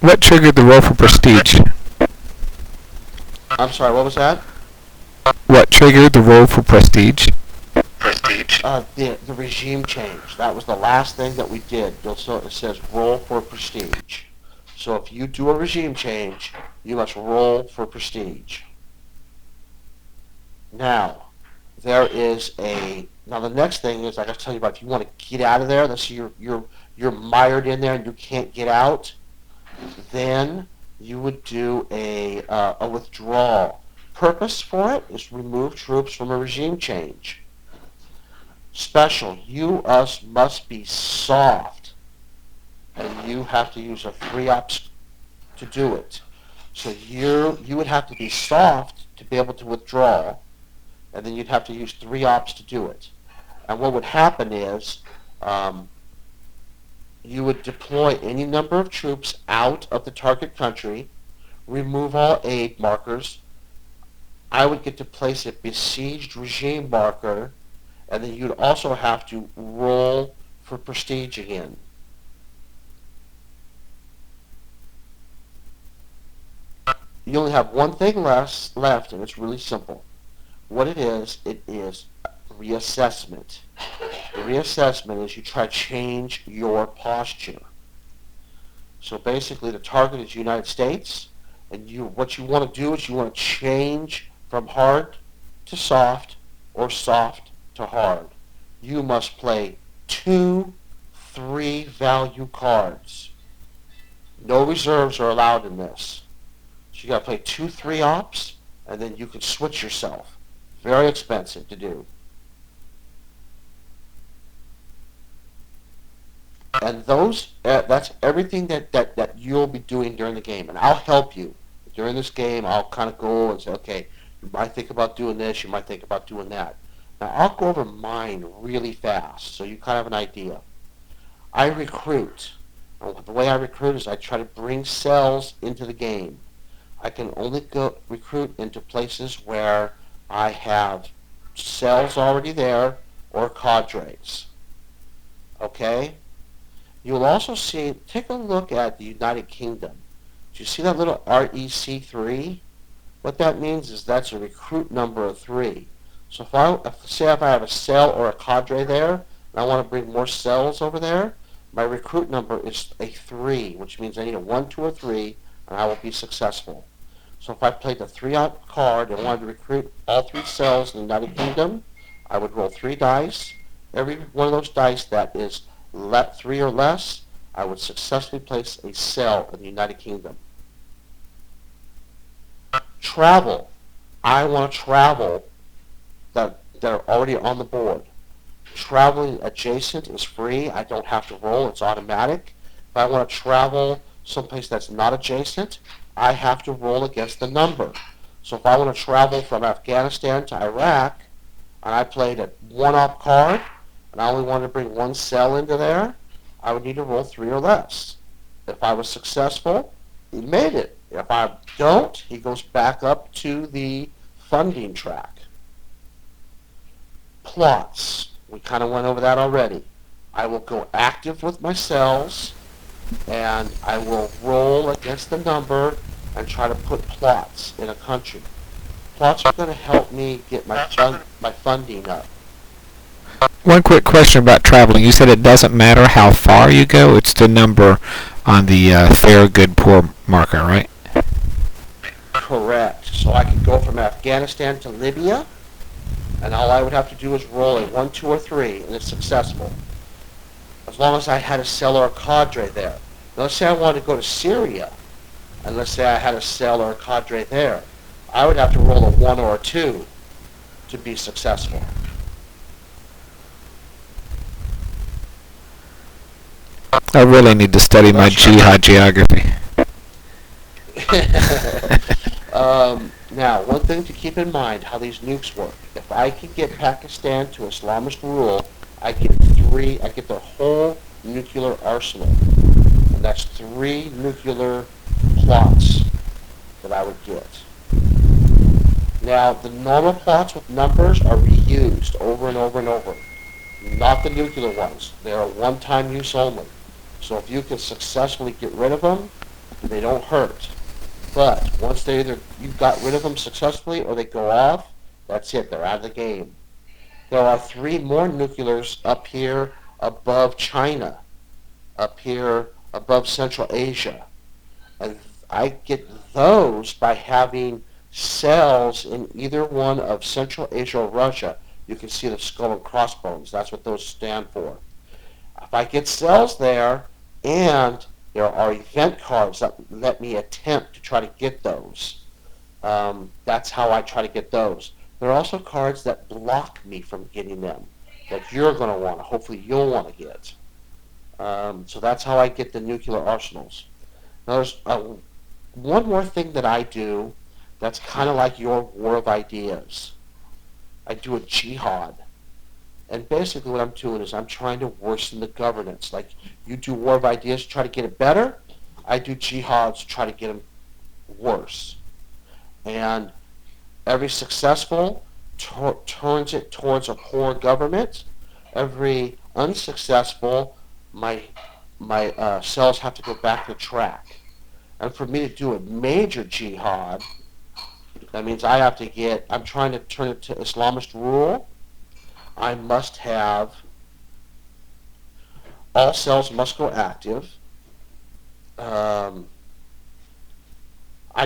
What triggered the roll for prestige? I'm sorry, what was that? What triggered the roll for prestige? The regime change. That was the last thing that we did. It says roll for prestige. So if you do a regime change, you must roll for prestige. Now, now the next thing is, like I was telling you about, if you want to get out of there, let's say you're mired in there and you can't get out, then you would do a withdrawal. Purpose for it is to remove troops from a regime change. Special, U.S. must be soft, and you have to use a 3-ops to do it. So you would have to be soft to be able to withdraw, and then you'd have to use 3-ops to do it. And what would happen is you would deploy any number of troops out of the target country, remove all aid markers. I would get to place a besieged regime marker, and then you'd also have to roll for prestige again. You only have one thing left, and it's really simple. What it is reassessment. The reassessment is you try to change your posture. So basically the target is United States, and what you want to do is you want to change from hard to soft or soft to hard. You must play 2 3-value cards. No reserves are allowed in this. So you got to play 2 3-ops, and then you can switch yourself. Very expensive to do. And that's everything that you'll be doing during the game. And I'll help you. During this game, I'll kind of go and say, okay, you might think about doing this, you might think about doing that. Now, I'll go over mine really fast, so you kind of have an idea. I recruit. And the way I recruit is I try to bring cells into the game. I can only go recruit into places where I have cells already there or cadres. Okay? You'll also see, take a look at the United Kingdom. Do you see that little REC3? What that means is that's a recruit number of 3. So if I have a cell or a cadre there, and I want to bring more cells over there, my recruit number is a 3, which means I need a 1, 2, or 3, and I will be successful. So if I played the 3-op card and wanted to recruit all 3 cells in the United Kingdom, I would roll 3 dice. Every one of those dice that is 3 or less, I would successfully place a cell in the United Kingdom. Travel. I want to travel that are already on the board. Traveling adjacent is free. I don't have to roll. It's automatic. If I want to travel someplace that's not adjacent, I have to roll against the number. So if I want to travel from Afghanistan to Iraq, and I played a 1-op card, and I only wanted to bring 1 cell into there, I would need to roll 3 or less. If I was successful, he made it. If I don't, he goes back up to the funding track. Plots. We kind of went over that already. I will go active with my cells, and I will roll against the number and try to put plots in a country. Plots are going to help me get my funding up. One quick question about traveling. You said it doesn't matter how far you go. It's the number on the fair, good, poor marker, right? Correct. So I could go from Afghanistan to Libya, and all I would have to do is roll a 1, 2, or 3, and it's successful. As long as I had a cell or a cadre there. Now, let's say I wanted to go to Syria, and let's say I had a cell or a cadre there. I would have to roll a 1 or a 2 to be successful. I really need to study my jihad geography. Now, one thing to keep in mind, how these nukes work. If I could get Pakistan to Islamist rule, I get their whole nuclear arsenal. And that's 3 nuclear plots that I would get. Now, the normal plots with numbers are reused over and over and over. Not the nuclear ones. They are one-time use only. So if you can successfully get rid of them, They don't hurt. But once they either you got rid of them successfully or they go off, that's it. They're out of the game. There are 3 more nuclears up here above China, up here above Central Asia. And I get those by having cells in either one of Central Asia or Russia. You can see the skull and crossbones. That's what those stand for. If I get cells there, and there are event cards that let me attempt to try to get those, that's how I try to get those. There are also cards that block me from getting them, that you're going to want, hopefully you'll want to get. So that's how I get the nuclear arsenals. Now there's one more thing that I do that's kind of like your War of Ideas. I do a jihad. And basically what I'm doing is I'm trying to worsen the governance. Like you do War of Ideas to try to get it better, I do jihads to try to get them worse. And every successful turns it towards a poor government. Every unsuccessful, my cells have to go back to track. And for me to do a major jihad, that means I'm trying to turn it to Islamist rule. I must have, all cells must go active. I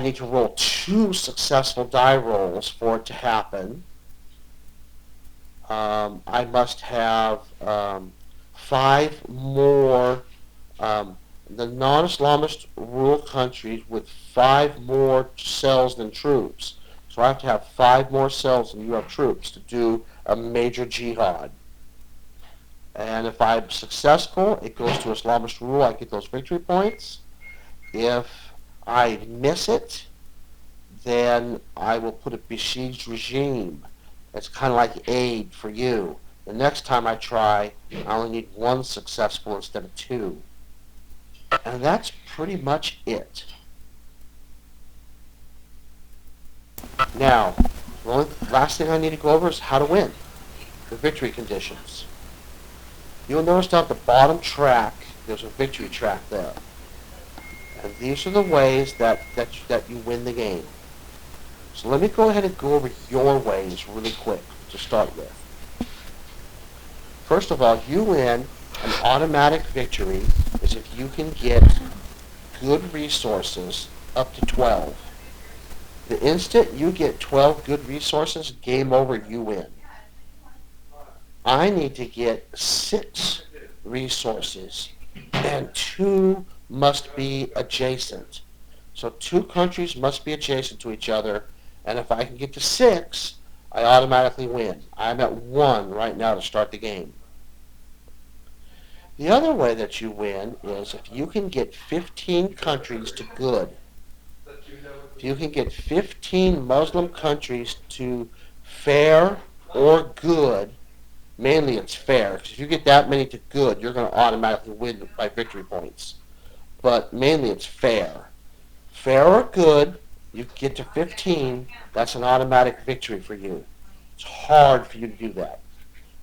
need to roll 2 successful die rolls for it to happen. I must have 5 more, the non-Islamist rule countries with 5 more cells than troops. So I have to have 5 more cells than you have troops to do a major jihad. And if I'm successful, it goes to Islamist rule. I get those victory points. If I miss it, then I will put a besieged regime. It's kind of like aid for you. The next time I try, I only need 1 successful instead of 2. And that's pretty much it. Now, the only last thing I need to go over is how to win. The victory conditions. You'll notice down at the bottom track, there's a victory track there. And these are the ways that you win the game. So let me go ahead and go over your ways really quick to start with. First of all, you win an automatic victory is if you can get good resources up to 12. The instant you get 12 good resources, game over, you win. I need to get 6 resources, and 2 must be adjacent. So 2 countries must be adjacent to each other, and if I can get to 6, I automatically win. I'm at 1 right now to start the game. The other way that you win is if you can get 15 countries to good. If you can get 15 Muslim countries to fair or good, mainly it's fair, because if you get that many to good, you're going to automatically win by victory points. But mainly it's fair. Fair or good, you get to 15, that's an automatic victory for you. It's hard for you to do that.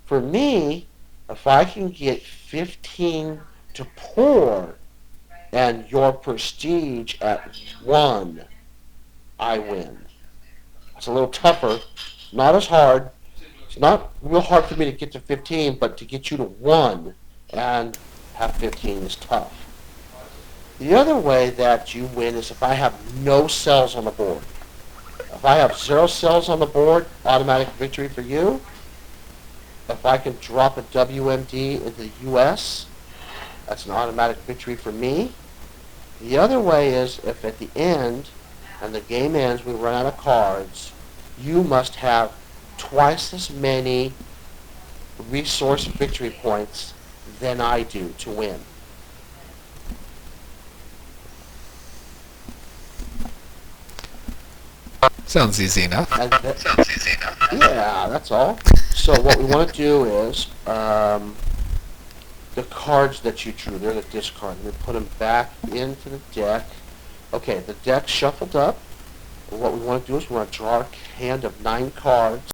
For me, if I can get 15 to poor and your prestige at 1, I win. It's a little tougher, not as hard. It's not real hard for me to get to 15, but to get you to 1 and have 15 is tough. The other way that you win is if I have no cells on the board. If I have 0 cells on the board, automatic victory for you. If I can drop a WMD into the US, that's an automatic victory for me. The other way is if at the end, and the game ends, we run out of cards, you must have twice as many resource victory points than I do to win. Sounds easy enough. Yeah, that's all. So what we want to do is the cards that you drew, they're the discard. We put them back into the deck. Okay, the deck's shuffled up. And what we want to do is we want to draw a hand of 9 cards.